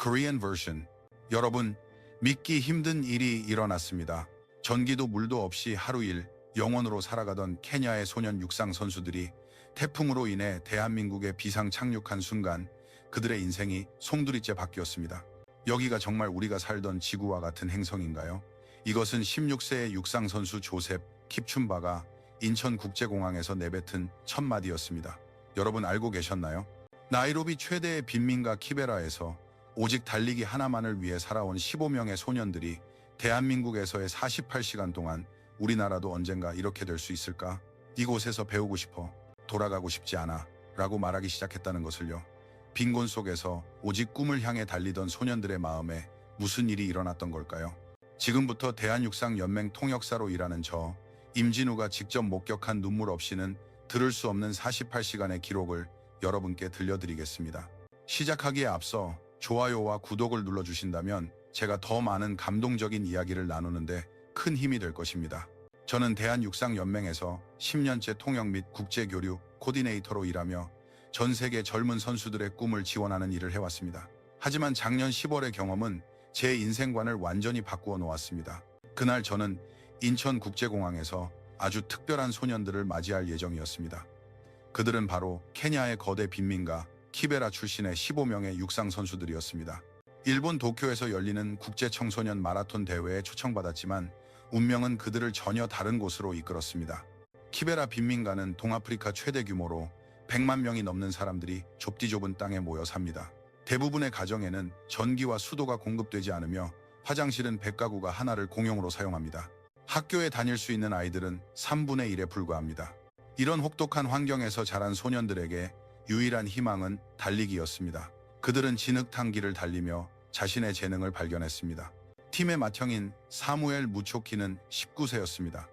Korean version. 여러분, 믿기 힘든 일이 일어났습니다. 전기도 물도 없이 하루 일 영원으로 살아가던 케냐의 소년 육상 선수들이 태풍으로 인해 대한민국에 비상 착륙한 순간 그들의 인생이 송두리째 바뀌었습니다. 여기가 정말 우리가 살던 지구와 같은 행성인가요? 이것은 16세의 육상 선수 조셉 킵춘바가 인천국제공항에서 내뱉은 첫 마디였습니다. 여러분 알고 계셨나요? 나이로비 최대의 빈민가 키베라에서 오직 달리기 하나만을 위해 살아온 15명의 소년들이 대한민국에서의 48시간 동안 우리나라도 언젠가 이렇게 될 수 있을까? 이곳에서 배우고 싶어. 돌아가고 싶지 않아. 라고 말하기 시작했다는 것을요. 빈곤 속에서 오직 꿈을 향해 달리던 소년들의 마음에 무슨 일이 일어났던 걸까요? 지금부터 대한육상연맹 통역사로 일하는 저 임진우가 직접 목격한 눈물 없이는 들을 수 없는 48시간의 기록을 여러분께 들려드리겠습니다. 시작하기에 앞서 좋아요와 구독을 눌러주신다면 제가 더 많은 감동적인 이야기를 나누는데 큰 힘이 될 것입니다. 저는 대한육상연맹에서 10년째 통역 및 국제교류 코디네이터로 일하며 전 세계 젊은 선수들의 꿈을 지원하는 일을 해왔습니다. 하지만 작년 10월의 경험은 제 인생관을 완전히 바꾸어 놓았습니다. 그날 저는 인천국제공항에서 아주 특별한 소년들을 맞이할 예정이었습니다. 그들은 바로 케냐의 거대 빈민가 키베라 출신의 15명의 육상 선수들이었습니다. 일본 도쿄에서 열리는 국제청소년 마라톤 대회에 초청받았지만 운명은 그들을 전혀 다른 곳으로 이끌었습니다. 키베라 빈민가는 동아프리카 최대 규모로 100만 명이 넘는 사람들이 좁디 좁은 땅에 모여 삽니다. 대부분의 가정에는 전기와 수도가 공급되지 않으며 화장실은 100가구가 하나를 공용으로 사용합니다. 학교에 다닐 수 있는 아이들은 3분의 1에 불과합니다. 이런 혹독한 환경에서 자란 소년들에게 유일한 희망은 달리기였습니다. 그들은 진흙탕길을 달리며 자신의 재능을 발견했습니다. 팀의 맏형인 사무엘 무초키는 19세였습니다.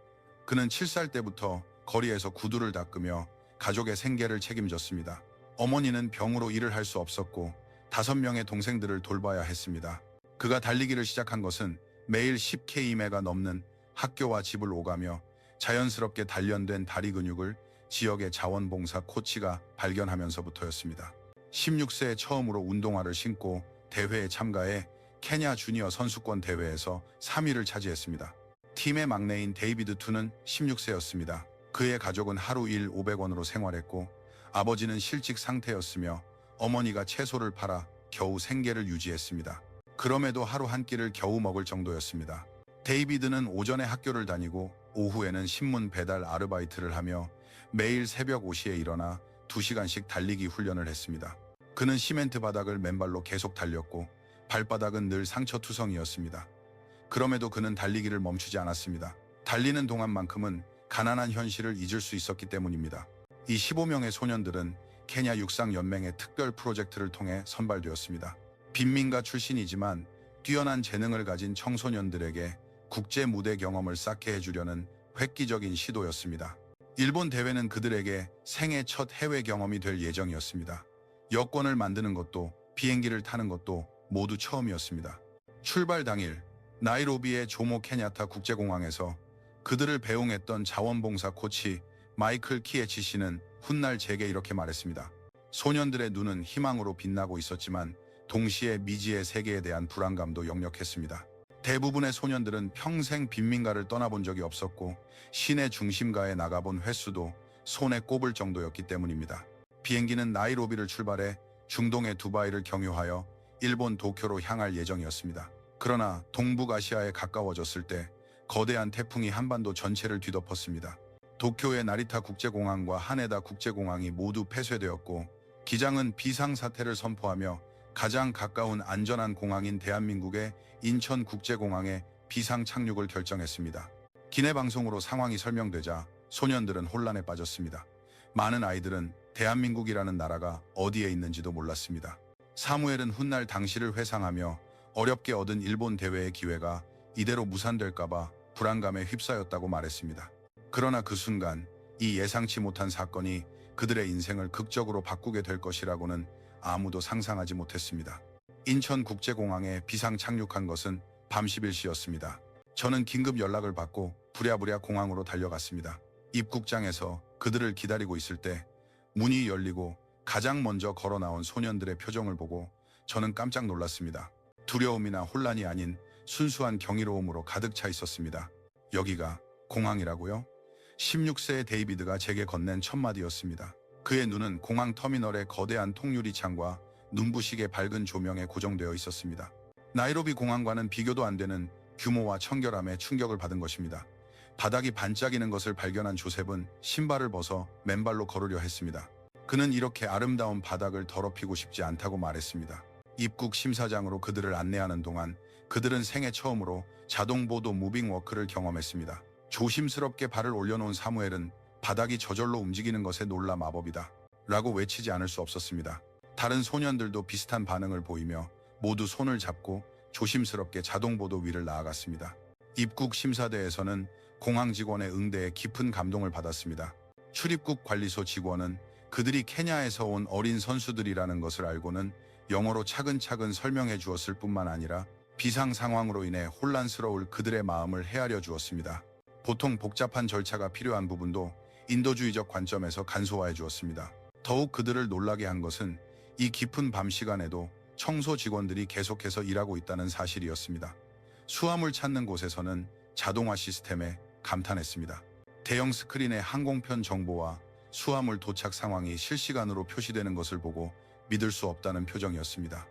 그는 7살 때부터 거리에서 구두를 닦으며 가족의 생계를 책임졌습니다. 어머니는 병으로 일을 할 수 없었고 5명의 동생들을 돌봐야 했습니다. 그가 달리기를 시작한 것은 매일 10km가 넘는 학교와 집을 오가며 자연스럽게 단련된 다리 근육을 지역의 자원봉사 코치가 발견하면서부터였습니다. 16세에 처음으로 운동화를 신고 대회에 참가해 케냐 주니어 선수권 대회에서 3위를 차지했습니다. 팀의 막내인 데이비드 투는 16세였습니다. 그의 가족은 하루 일 500원으로 생활했고 아버지는 실직 상태였으며 어머니가 채소를 팔아 겨우 생계를 유지했습니다. 그럼에도 하루 한 끼를 겨우 먹을 정도였습니다. 데이비드는 오전에 학교를 다니고 오후에는 신문 배달 아르바이트를 하며 매일 새벽 5시에 일어나 2시간씩 달리기 훈련을 했습니다. 그는 시멘트 바닥을 맨발로 계속 달렸고 발바닥은 늘 상처투성이었습니다. 그럼에도 그는 달리기를 멈추지 않았습니다. 달리는 동안만큼은 가난한 현실을 잊을 수 있었기 때문입니다. 이 15명의 소년들은 케냐 육상연맹의 특별 프로젝트를 통해 선발되었습니다. 빈민가 출신이지만 뛰어난 재능을 가진 청소년들에게 국제 무대 경험을 쌓게 해주려는 획기적인 시도였습니다. 일본 대회는 그들에게 생애 첫 해외 경험이 될 예정이었습니다. 여권을 만드는 것도 비행기를 타는 것도 모두 처음이었습니다. 출발 당일 나이로비의 조모 케냐타 국제공항에서 그들을 배웅했던 자원봉사 코치 마이클 키에치 씨는 훗날 제게 이렇게 말했습니다. 소년들의 눈은 희망으로 빛나고 있었지만 동시에 미지의 세계에 대한 불안감도 역력했습니다. 대부분의 소년들은 평생 빈민가를 떠나본 적이 없었고 시내 중심가에 나가본 횟수도 손에 꼽을 정도였기 때문입니다. 비행기는 나이로비를 출발해 중동의 두바이를 경유하여 일본 도쿄로 향할 예정이었습니다. 그러나 동북아시아에 가까워졌을 때 거대한 태풍이 한반도 전체를 뒤덮었습니다. 도쿄의 나리타 국제공항과 하네다 국제공항이 모두 폐쇄되었고 기장은 비상사태를 선포하며 가장 가까운 안전한 공항인 대한민국의 인천국제공항에 비상 착륙을 결정했습니다. 기내 방송으로 상황이 설명되자 소년들은 혼란에 빠졌습니다. 많은 아이들은 대한민국이라는 나라가 어디에 있는지도 몰랐습니다. 사무엘은 훗날 당시를 회상하며 어렵게 얻은 일본 대회의 기회가 이대로 무산될까봐 불안감에 휩싸였다고 말했습니다. 그러나 그 순간 이 예상치 못한 사건이 그들의 인생을 극적으로 바꾸게 될 것이라고는 아무도 상상하지 못했습니다. 인천국제공항에 비상 착륙한 것은 밤 11시였습니다. 저는 긴급 연락을 받고 부랴부랴 공항으로 달려갔습니다. 입국장에서 그들을 기다리고 있을 때 문이 열리고 가장 먼저 걸어 나온 소년들의 표정을 보고 저는 깜짝 놀랐습니다. 두려움이나 혼란이 아닌 순수한 경이로움으로 가득 차 있었습니다. 여기가 공항이라고요? 16세의 데이비드가 제게 건넨 첫 마디였습니다. 그의 눈은 공항 터미널의 거대한 통유리 창과 눈부시게 밝은 조명에 고정되어 있었습니다. 나이로비 공항과는 비교도 안 되는 규모와 청결함에 충격을 받은 것입니다. 바닥이 반짝이는 것을 발견한 조셉은 신발을 벗어 맨발로 걸으려 했습니다. 그는 이렇게 아름다운 바닥을 더럽히고 싶지 않다고 말했습니다. 입국 심사장으로 그들을 안내하는 동안 그들은 생애 처음으로 자동보도 무빙워크를 경험했습니다. 조심스럽게 발을 올려놓은 사무엘은 바닥이 저절로 움직이는 것에 놀라 마법이다 라고 외치지 않을 수 없었습니다. 다른 소년들도 비슷한 반응을 보이며 모두 손을 잡고 조심스럽게 자동보도 위를 나아갔습니다. 입국 심사대에서는 공항 직원의 응대에 깊은 감동을 받았습니다. 출입국 관리소 직원은 그들이 케냐에서 온 어린 선수들이라는 것을 알고는 영어로 차근차근 설명해 주었을 뿐만 아니라 비상 상황으로 인해 혼란스러울 그들의 마음을 헤아려 주었습니다. 보통 복잡한 절차가 필요한 부분도 인도주의적 관점에서 간소화해 주었습니다. 더욱 그들을 놀라게 한 것은 이 깊은 밤 시간에도 청소 직원들이 계속해서 일하고 있다는 사실이었습니다. 수화물 찾는 곳에서는 자동화 시스템에 감탄했습니다. 대형 스크린에 항공편 정보와 수화물 도착 상황이 실시간으로 표시되는 것을 보고 믿을 수 없다는 표정이었습니다.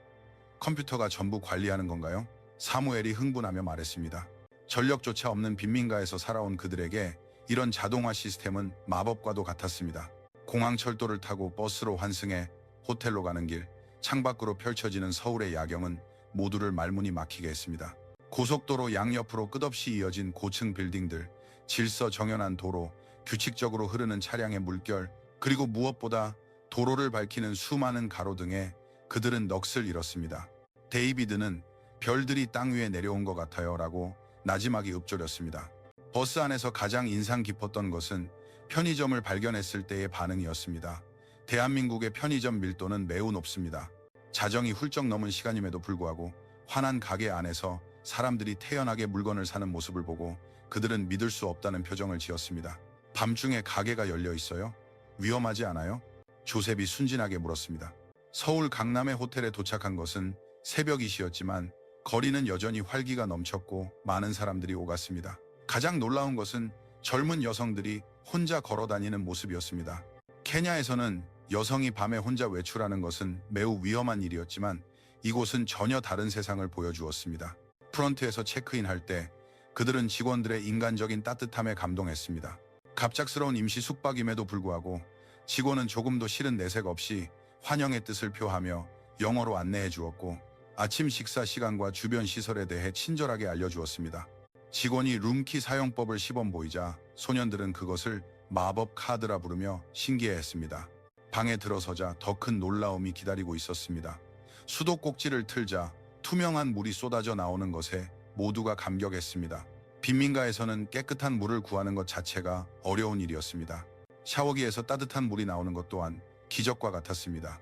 컴퓨터가 전부 관리하는 건가요? 사무엘이 흥분하며 말했습니다. 전력조차 없는 빈민가에서 살아온 그들에게 이런 자동화 시스템은 마법과도 같았습니다. 공항 철도를 타고 버스로 환승해 호텔로 가는 길, 창밖으로 펼쳐지는 서울의 야경은 모두를 말문이 막히게 했습니다. 고속도로 양옆으로 끝없이 이어진 고층 빌딩들, 질서 정연한 도로, 규칙적으로 흐르는 차량의 물결, 그리고 무엇보다 도로를 밝히는 수많은 가로등에 그들은 넋을 잃었습니다. 데이비드는 별들이 땅 위에 내려온 것 같아요 라고 나지막이 읊조렸습니다. 버스 안에서 가장 인상 깊었던 것은 편의점을 발견했을 때의 반응이었습니다. 대한민국의 편의점 밀도는 매우 높습니다. 자정이 훌쩍 넘은 시간임에도 불구하고 환한 가게 안에서 사람들이 태연하게 물건을 사는 모습을 보고 그들은 믿을 수 없다는 표정을 지었습니다. 밤중에 가게가 열려 있어요? 위험하지 않아요? 조셉이 순진하게 물었습니다. 서울 강남의 호텔에 도착한 것은 새벽 2시였지만 거리는 여전히 활기가 넘쳤고 많은 사람들이 오갔습니다. 가장 놀라운 것은 젊은 여성들이 혼자 걸어다니는 모습이었습니다. 케냐에서는 여성이 밤에 혼자 외출하는 것은 매우 위험한 일이었지만 이곳은 전혀 다른 세상을 보여주었습니다. 프런트에서 체크인할 때 그들은 직원들의 인간적인 따뜻함에 감동했습니다. 갑작스러운 임시 숙박임에도 불구하고 직원은 조금도 싫은 내색 없이 환영의 뜻을 표하며 영어로 안내해 주었고 아침 식사 시간과 주변 시설에 대해 친절하게 알려주었습니다. 직원이 룸키 사용법을 시범 보이자 소년들은 그것을 마법 카드라 부르며 신기해했습니다. 방에 들어서자 더 큰 놀라움이 기다리고 있었습니다. 수도꼭지를 틀자 투명한 물이 쏟아져 나오는 것에 모두가 감격했습니다. 빈민가에서는 깨끗한 물을 구하는 것 자체가 어려운 일이었습니다. 샤워기에서 따뜻한 물이 나오는 것 또한 기적과 같았습니다.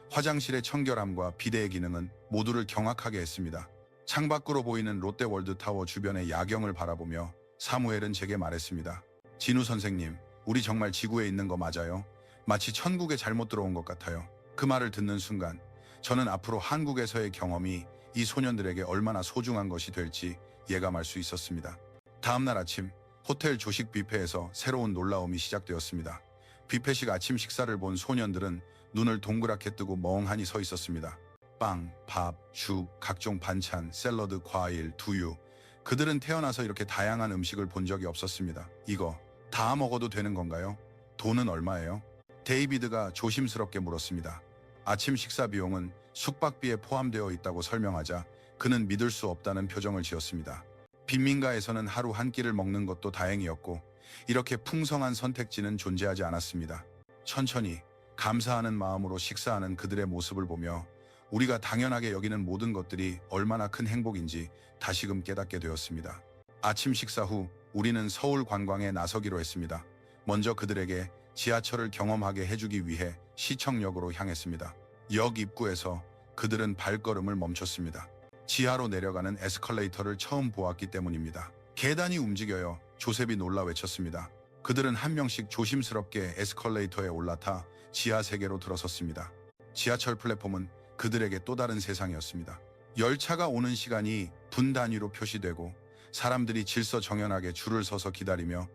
화장실의 청결함과 비데의 기능은 모두를 경악하게 했습니다. 창밖으로 보이는 롯데월드타워 주변의 야경을 바라보며 사무엘은 제게 말했습니다. 진우 선생님, 우리 정말 지구에 있는 거 맞아요? 마치 천국에 잘못 들어온 것 같아요. 그 말을 듣는 순간 저는 앞으로 한국에서의 경험이 이 소년들에게 얼마나 소중한 것이 될지 예감할 수 있었습니다. 다음날 아침 호텔 조식 뷔페에서 새로운 놀라움이 시작되었습니다. 뷔페식 아침 식사를 본 소년들은 눈을 동그랗게 뜨고 멍하니 서 있었습니다. 빵, 밥, 죽, 각종 반찬, 샐러드, 과일, 두유. 그들은 태어나서 이렇게 다양한 음식을 본 적이 없었습니다. 이거 다 먹어도 되는 건가요? 돈은 얼마예요? 데이비드가 조심스럽게 물었습니다. 아침 식사 비용은 숙박비에 포함되어 있다고 설명하자 그는 믿을 수 없다는 표정을 지었습니다. 빈민가에서는 하루 한 끼를 먹는 것도 다행이었고 이렇게 풍성한 선택지는 존재하지 않았습니다. 천천히 감사하는 마음으로 식사하는 그들의 모습을 보며 우리가 당연하게 여기는 모든 것들이 얼마나 큰 행복인지 다시금 깨닫게 되었습니다. 아침 식사 후 우리는 서울 관광에 나서기로 했습니다. 먼저 그들에게 지하철을 경험하게 해주기 위해 시청역으로 향했습니다. 역 입구에서 그들은 발걸음을 멈췄습니다. 지하로 내려가는 에스컬레이터를 처음 보았기 때문입니다. 계단이 움직여요. 조셉이 놀라 외쳤습니다. 그들은 한 명씩 조심스럽게 에스컬레이터에 올라타 지하 세계로 들어섰습니다. 지하철 플랫폼은 그들에게 또 다른 세상이었습니다. 열차가 오는 시간이 분 단위로 표시되고 사람들이 질서정연하게 줄을 서서 기다리며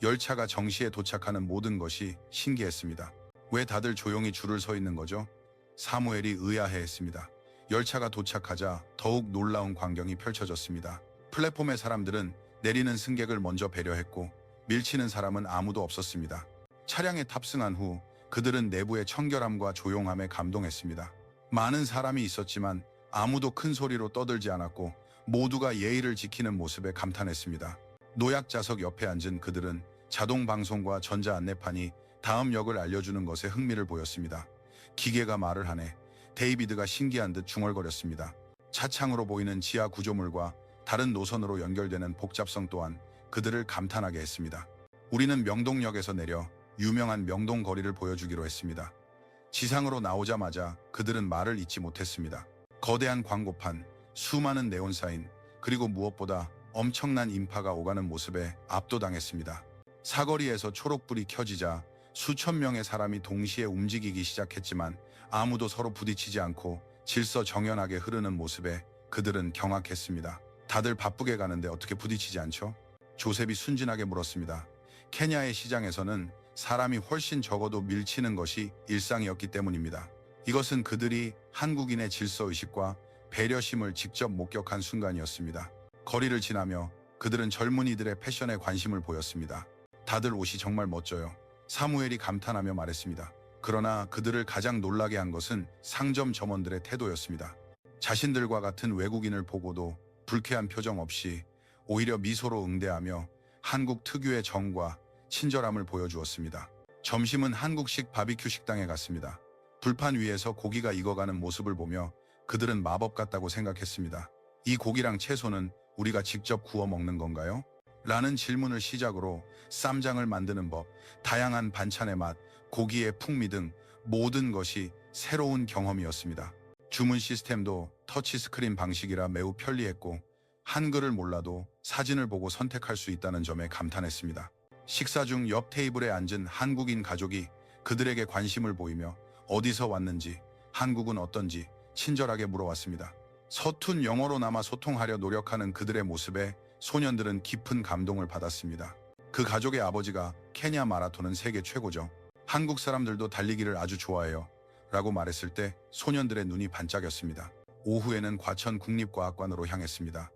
열차가 정시에 도착하는 모든 것이 신기했습니다. 왜 다들 조용히 줄을 서 있는 거죠? 사무엘이 의아해했습니다. 열차가 도착하자 더욱 놀라운 광경이 펼쳐졌습니다. 플랫폼의 사람들은 내리는 승객을 먼저 배려했고 밀치는 사람은 아무도 없었습니다. 차량에 탑승한 후 그들은 내부의 청결함과 조용함에 감동했습니다. 많은 사람이 있었지만 아무도 큰 소리로 떠들지 않았고 모두가 예의를 지키는 모습에 감탄했습니다. 노약자석 옆에 앉은 그들은 자동 방송과 전자 안내판이 다음 역을 알려주는 것에 흥미를 보였습니다. 기계가 말을 하네. 데이비드가 신기한 듯 중얼거렸습니다. 차창으로 보이는 지하 구조물과 다른 노선으로 연결되는 복잡성 또한 그들을 감탄하게 했습니다. 우리는 명동역에서 내려 유명한 명동 거리를 보여주기로 했습니다. 지상으로 나오자마자 그들은 말을 잇지 못했습니다. 거대한 광고판, 수많은 네온사인, 그리고 무엇보다 엄청난 인파가 오가는 모습에 압도당했습니다. 사거리에서 초록불이 켜지자 수천 명의 사람이 동시에 움직이기 시작했지만 아무도 서로 부딪히지 않고 질서정연하게 흐르는 모습에 그들은 경악했습니다. 다들 바쁘게 가는데 어떻게 부딪히지 않죠? 조셉이 순진하게 물었습니다. 케냐의 시장에서는 사람이 훨씬 적어도 밀치는 것이 일상이었기 때문입니다. 이것은 그들이 한국인의 질서의식과 배려심을 직접 목격한 순간이었습니다. 거리를 지나며 그들은 젊은이들의 패션에 관심을 보였습니다. 다들 옷이 정말 멋져요. 사무엘이 감탄하며 말했습니다. 그러나 그들을 가장 놀라게 한 것은 상점 점원들의 태도였습니다. 자신들과 같은 외국인을 보고도 불쾌한 표정 없이 오히려 미소로 응대하며 한국 특유의 정과 친절함을 보여주었습니다. 점심은 한국식 바비큐 식당에 갔습니다. 불판 위에서 고기가 익어가는 모습을 보며 그들은 마법 같다고 생각했습니다. 이 고기랑 채소는 우리가 직접 구워 먹는 건가요? 라는 질문을 시작으로 쌈장을 만드는 법, 다양한 반찬의 맛, 고기의 풍미 등 모든 것이 새로운 경험이었습니다. 주문 시스템도 터치스크린 방식이라 매우 편리했고 한글을 몰라도 사진을 보고 선택할 수 있다는 점에 감탄했습니다. 식사 중 옆 테이블에 앉은 한국인 가족이 그들에게 관심을 보이며 어디서 왔는지, 한국은 어떤지 친절하게 물어왔습니다. 서툰 영어로나마 소통하려 노력하는 그들의 모습에 소년들은 깊은 감동을 받았습니다. 그 가족의 아버지가 케냐 마라톤은 세계 최고죠. 한국 사람들도 달리기를 아주 좋아해요. 라고 말했을 때 소년들의 눈이 반짝였습니다. 오후에는 과천 국립과학관으로 향했습니다.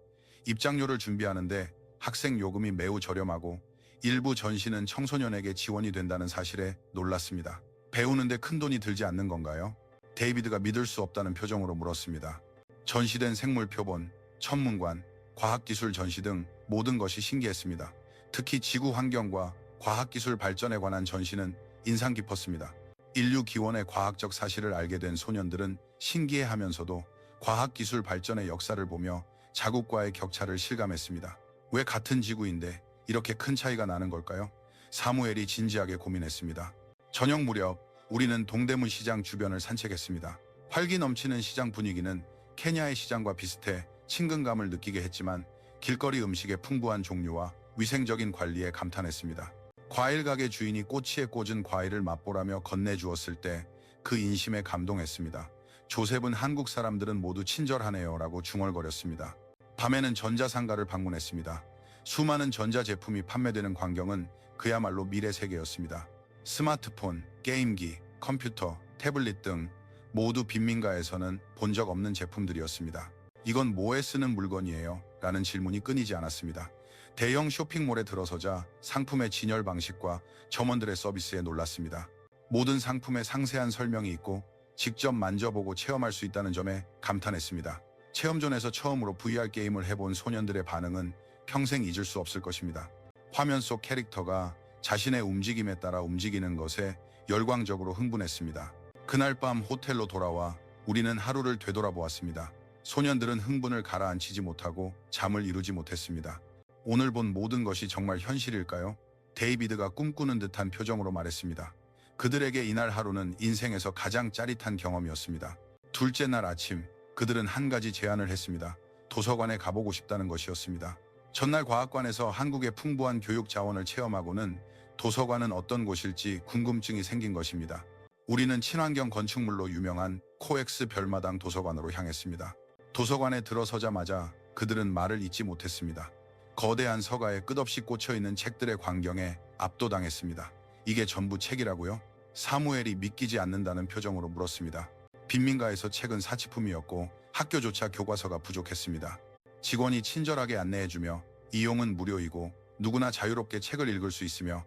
입장료를 준비하는데 학생 요금이 매우 저렴하고 일부 전시는 청소년에게 지원이 된다는 사실에 놀랐습니다. 배우는데 큰돈이 들지 않는 건가요? 데이비드가 믿을 수 없다는 표정으로 물었습니다. 전시된 생물 표본, 천문관, 과학기술 전시 등 모든 것이 신기했습니다. 특히 지구 환경과 과학기술 발전에 관한 전시는 인상 깊었습니다. 인류 기원의 과학적 사실을 알게 된 소년들은 신기해하면서도 과학기술 발전의 역사를 보며 자국과의 격차를 실감했습니다. 왜 같은 지구인데 이렇게 큰 차이가 나는 걸까요? 사무엘이 진지하게 고민했습니다. 저녁 무렵 우리는 동대문 시장 주변을 산책했습니다. 활기 넘치는 시장 분위기는 케냐의 시장과 비슷해 친근감을 느끼게 했지만 길거리 음식의 풍부한 종류와 위생적인 관리에 감탄했습니다. 과일 가게 주인이 꼬치에 꽂은 과일을 맛보라며 건네주었을 때 그 인심에 감동했습니다. 조셉은 한국 사람들은 모두 친절하네요 라고 중얼거렸습니다. 밤에는 전자상가를 방문했습니다. 수많은 전자제품이 판매되는 광경은 그야말로 미래 세계였습니다. 스마트폰, 게임기, 컴퓨터, 태블릿 등 모두 빈민가에서는 본 적 없는 제품들이었습니다. 이건 뭐에 쓰는 물건이에요? 라는 질문이 끊이지 않았습니다. 대형 쇼핑몰에 들어서자 상품의 진열 방식과 점원들의 서비스에 놀랐습니다. 모든 상품에 상세한 설명이 있고 직접 만져보고 체험할 수 있다는 점에 감탄했습니다. 체험존에서 처음으로 VR 게임을 해본 소년들의 반응은 평생 잊을 수 없을 것입니다. 화면 속 캐릭터가 자신의 움직임에 따라 움직이는 것에 열광적으로 흥분했습니다. 그날 밤 호텔로 돌아와 우리는 하루를 되돌아보았습니다. 소년들은 흥분을 가라앉히지 못하고 잠을 이루지 못했습니다. 오늘 본 모든 것이 정말 현실일까요? 데이비드가 꿈꾸는 듯한 표정으로 말했습니다. 그들에게 이날 하루는 인생에서 가장 짜릿한 경험이었습니다. 둘째 날 아침, 그들은 한 가지 제안을 했습니다. 도서관에 가보고 싶다는 것이었습니다. 전날 과학관에서 한국의 풍부한 교육 자원을 체험하고는 도서관은 어떤 곳일지 궁금증이 생긴 것입니다. 우리는 친환경 건축물로 유명한 코엑스 별마당 도서관으로 향했습니다. 도서관에 들어서자마자 그들은 말을 잇지 못했습니다. 거대한 서가에 끝없이 꽂혀있는 책들의 광경에 압도당했습니다. 이게 전부 책이라고요? 사무엘이 믿기지 않는다는 표정으로 물었습니다. 빈민가에서 책은 사치품이었고 학교조차 교과서가 부족했습니다. 직원이 친절하게 안내해주며 이용은 무료이고 누구나 자유롭게 책을 읽을 수 있으며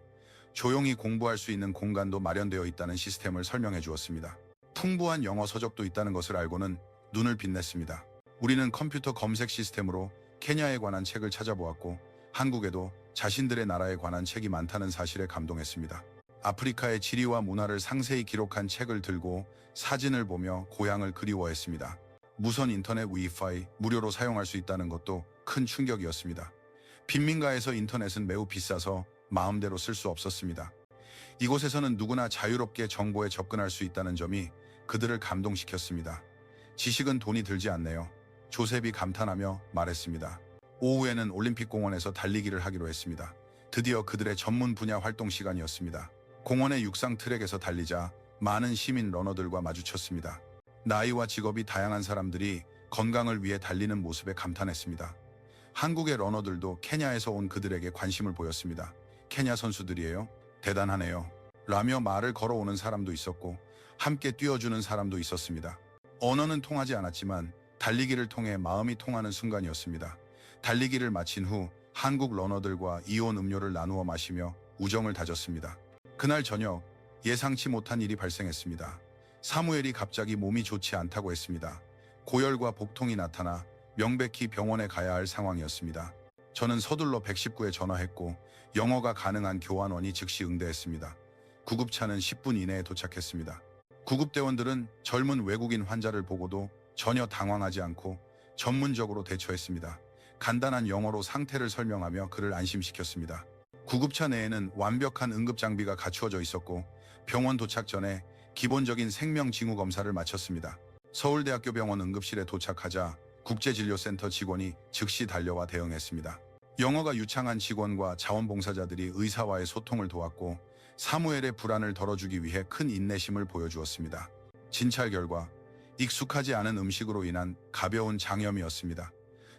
조용히 공부할 수 있는 공간도 마련되어 있다는 시스템을 설명해 주었습니다. 풍부한 영어 서적도 있다는 것을 알고는 눈을 빛냈습니다. 우리는 컴퓨터 검색 시스템으로 케냐에 관한 책을 찾아보았고 한국에도 자신들의 나라에 관한 책이 많다는 사실에 감동했습니다. 아프리카의 지리와 문화를 상세히 기록한 책을 들고 사진을 보며 고향을 그리워했습니다. 무선 인터넷 위파이 무료로 사용할 수 있다는 것도 큰 충격이었습니다. 빈민가에서 인터넷은 매우 비싸서 마음대로 쓸 수 없었습니다. 이곳에서는 누구나 자유롭게 정보에 접근할 수 있다는 점이 그들을 감동시켰습니다. 지식은 돈이 들지 않네요. 조셉이 감탄하며 말했습니다. 오후에는 올림픽공원에서 달리기를 하기로 했습니다. 드디어 그들의 전문 분야 활동 시간이었습니다. 공원의 육상 트랙에서 달리자 많은 시민 러너들과 마주쳤습니다. 나이와 직업이 다양한 사람들이 건강을 위해 달리는 모습에 감탄했습니다. 한국의 러너들도 케냐에서 온 그들에게 관심을 보였습니다. 케냐 선수들이에요? 대단하네요. 라며 말을 걸어오는 사람도 있었고 함께 뛰어주는 사람도 있었습니다. 언어는 통하지 않았지만 달리기를 통해 마음이 통하는 순간이었습니다. 달리기를 마친 후 한국 러너들과 이온 음료를 나누어 마시며 우정을 다졌습니다. 그날 저녁 예상치 못한 일이 발생했습니다. 사무엘이 갑자기 몸이 좋지 않다고 했습니다. 고열과 복통이 나타나 명백히 병원에 가야 할 상황이었습니다. 저는 서둘러 119에 전화했고 영어가 가능한 교환원이 즉시 응대했습니다. 구급차는 10분 이내에 도착했습니다. 구급대원들은 젊은 외국인 환자를 보고도 전혀 당황하지 않고 전문적으로 대처했습니다. 간단한 영어로 상태를 설명하며 그를 안심시켰습니다. 구급차 내에는 완벽한 응급장비가 갖추어져 있었고 병원 도착 전에 기본적인 생명징후 검사를 마쳤습니다. 서울대학교 병원 응급실에 도착하자 국제진료센터 직원이 즉시 달려와 대응했습니다. 영어가 유창한 직원과 자원봉사자들이 의사와의 소통을 도왔고 사무엘의 불안을 덜어주기 위해 큰 인내심을 보여주었습니다. 진찰 결과 익숙하지 않은 음식으로 인한 가벼운 장염이었습니다.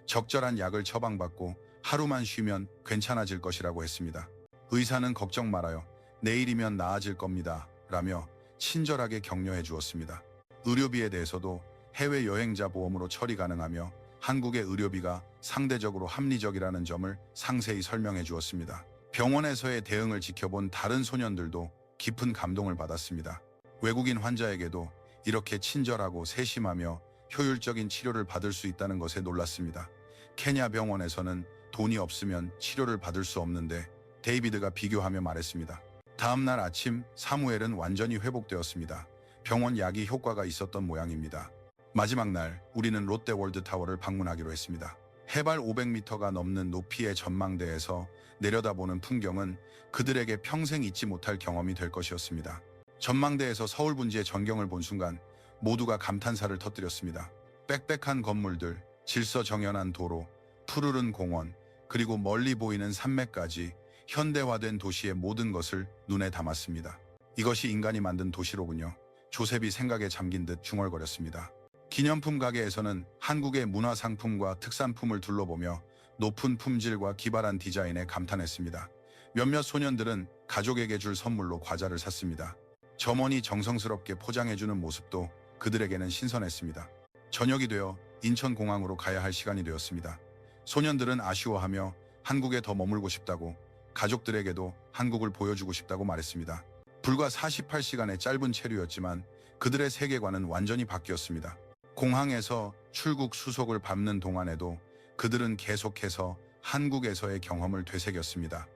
적절한 약을 처방받고 하루만 쉬면 괜찮아질 것이라고 했습니다. 의사는 걱정 말아요. 내일이면 나아질 겁니다. 라며 친절하게 격려해 주었습니다. 의료비에 대해서도 해외여행자 보험으로 처리 가능하며 한국의 의료비가 상대적으로 합리적이라는 점을 상세히 설명해 주었습니다. 병원에서의 대응을 지켜본 다른 소년들도 깊은 감동을 받았습니다. 외국인 환자에게도 이렇게 친절하고 세심하며 효율적인 치료를 받을 수 있다는 것에 놀랐습니다. 케냐 병원에서는 돈이 없으면 치료를 받을 수 없는데 데이비드가 비교하며 말했습니다. 다음 날 아침 사무엘은 완전히 회복되었습니다. 병원 약이 효과가 있었던 모양입니다. 마지막 날 우리는 롯데월드타워를 방문하기로 했습니다. 해발 500m가 넘는 높이의 전망대에서 내려다보는 풍경은 그들에게 평생 잊지 못할 경험이 될 것이었습니다. 전망대에서 서울 분지의 전경을 본 순간 모두가 감탄사를 터뜨렸습니다. 빽빽한 건물들, 질서정연한 도로, 푸르른 공원, 그리고 멀리 보이는 산맥까지 현대화된 도시의 모든 것을 눈에 담았습니다. 이것이 인간이 만든 도시로군요. 조셉이 생각에 잠긴 듯 중얼거렸습니다. 기념품 가게에서는 한국의 문화상품과 특산품을 둘러보며 높은 품질과 기발한 디자인에 감탄했습니다. 몇몇 소년들은 가족에게 줄 선물로 과자를 샀습니다. 점원이 정성스럽게 포장해주는 모습도 그들에게는 신선했습니다. 저녁이 되어 인천공항으로 가야 할 시간이 되었습니다. 소년들은 아쉬워하며 한국에 더 머물고 싶다고, 가족들에게도 한국을 보여주고 싶다고 말했습니다. 불과 48시간의 짧은 체류였지만 그들의 세계관은 완전히 바뀌었습니다. 공항에서 출국 수속을 밟는 동안에도 그들은 계속해서 한국에서의 경험을 되새겼습니다.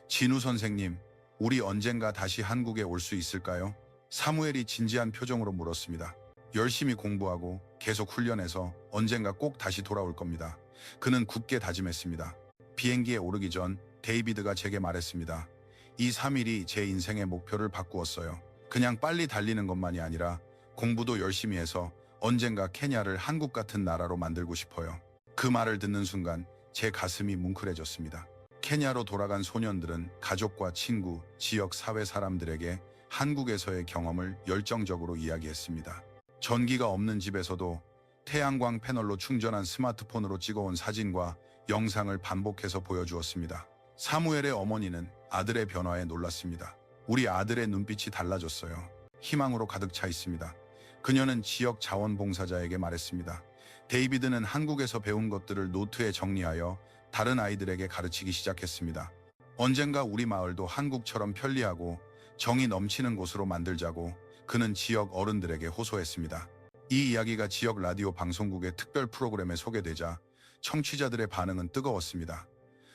진우 선생님, 우리 언젠가 다시 한국에 올 수 있을까요? 사무엘이 진지한 표정으로 물었습니다. 열심히 공부하고 계속 훈련해서 언젠가 꼭 다시 돌아올 겁니다. 그는 굳게 다짐했습니다. 비행기에 오르기 전 데이비드가 제게 말했습니다. 이 3일이 제 인생의 목표를 바꾸었어요. 그냥 빨리 달리는 것만이 아니라 공부도 열심히 해서 언젠가 케냐를 한국 같은 나라로 만들고 싶어요. 그 말을 듣는 순간 제 가슴이 뭉클해졌습니다. 케냐로 돌아간 소년들은 가족과 친구, 지역 사회 사람들에게 한국에서의 경험을 열정적으로 이야기했습니다. 전기가 없는 집에서도 태양광 패널로 충전한 스마트폰으로 찍어온 사진과 영상을 반복해서 보여주었습니다. 사무엘의 어머니는 아들의 변화에 놀랐습니다. 우리 아들의 눈빛이 달라졌어요. 희망으로 가득 차 있습니다. 그녀는 지역 자원봉사자에게 말했습니다. 데이비드는 한국에서 배운 것들을 노트에 정리하여 다른 아이들에게 가르치기 시작했습니다. 언젠가 우리 마을도 한국처럼 편리하고 정이 넘치는 곳으로 만들자고 그는 지역 어른들에게 호소했습니다. 이 이야기가 지역 라디오 방송국의 특별 프로그램에 소개되자 청취자들의 반응은 뜨거웠습니다.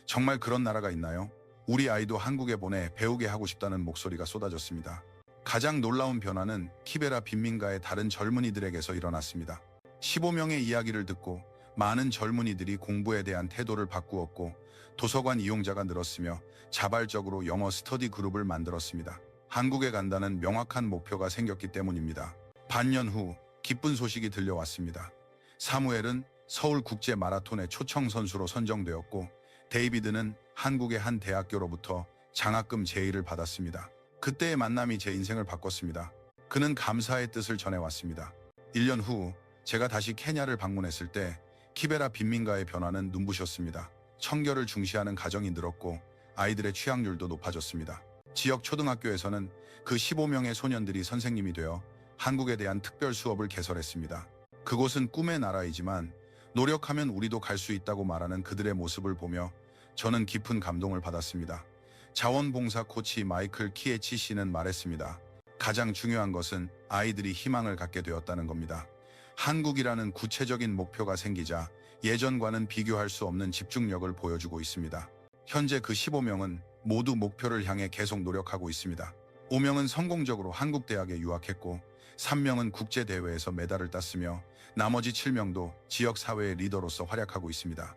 정말 그런 나라가 있나요? 우리 아이도 한국에 보내 배우게 하고 싶다는 목소리가 쏟아졌습니다. 가장 놀라운 변화는 키베라 빈민가의 다른 젊은이들에게서 일어났습니다. 15명의 이야기를 듣고 많은 젊은이들이 공부에 대한 태도를 바꾸었고 도서관 이용자가 늘었으며 자발적으로 영어 스터디 그룹을 만들었습니다. 한국에 간다는 명확한 목표가 생겼기 때문입니다. 반년 후 기쁜 소식이 들려왔습니다. 사무엘은 서울 국제 마라톤의 초청 선수로 선정되었고 데이비드는 한국의 한 대학교로부터 장학금 제의를 받았습니다. 그때의 만남이 제 인생을 바꿨습니다. 그는 감사의 뜻을 전해왔습니다. 1년 후 제가 다시 케냐를 방문했을 때 키베라 빈민가의 변화는 눈부셨습니다. 청결을 중시하는 가정이 늘었고 아이들의 취학률도 높아졌습니다. 지역 초등학교에서는 그 15명의 소년들이 선생님이 되어 한국에 대한 특별 수업을 개설했습니다. 그곳은 꿈의 나라이지만 노력하면 우리도 갈 수 있다고 말하는 그들의 모습을 보며 저는 깊은 감동을 받았습니다. 자원봉사 코치 마이클 키에치 씨는 말했습니다. 가장 중요한 것은 아이들이 희망을 갖게 되었다는 겁니다. 한국이라는 구체적인 목표가 생기자 예전과는 비교할 수 없는 집중력을 보여주고 있습니다. 현재 그 15명은 모두 목표를 향해 계속 노력하고 있습니다. 5명은 성공적으로 한국 대학에 유학했고 3명은 국제대회에서 메달을 땄으며 나머지 7명도 지역사회의 리더로서 활약하고 있습니다.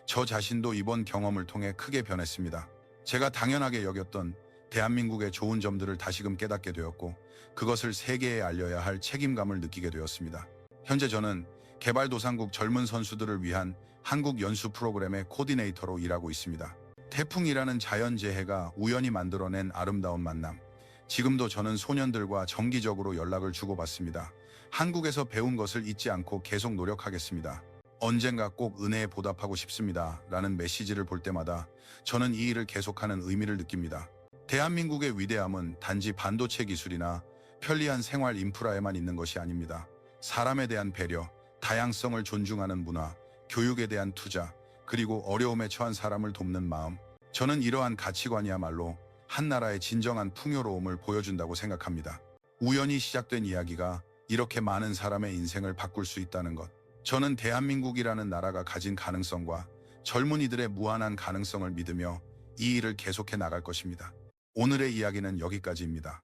저 자신도 이번 경험을 통해 크게 변했습니다. 제가 당연하게 여겼던 대한민국의 좋은 점들을 다시금 깨닫게 되었고 그것을 세계에 알려야 할 책임감을 느끼게 되었습니다. 현재 저는 개발도상국 젊은 선수들을 위한 한국 연수 프로그램의 코디네이터로 일하고 있습니다. 태풍이라는 자연재해가 우연히 만들어낸 아름다운 만남. 지금도 저는 소년들과 정기적으로 연락을 주고받습니다. 한국에서 배운 것을 잊지 않고 계속 노력하겠습니다. 언젠가 꼭 은혜에 보답하고 싶습니다. 라는 메시지를 볼 때마다 저는 이 일을 계속하는 의미를 느낍니다. 대한민국의 위대함은 단지 반도체 기술이나 편리한 생활 인프라에만 있는 것이 아닙니다. 사람에 대한 배려, 다양성을 존중하는 문화, 교육에 대한 투자, 그리고 어려움에 처한 사람을 돕는 마음. 저는 이러한 가치관이야말로 한 나라의 진정한 풍요로움을 보여준다고 생각합니다. 우연히 시작된 이야기가 이렇게 많은 사람의 인생을 바꿀 수 있다는 것. 저는 대한민국이라는 나라가 가진 가능성과 젊은이들의 무한한 가능성을 믿으며 이 일을 계속해 나갈 것입니다. 오늘의 이야기는 여기까지입니다.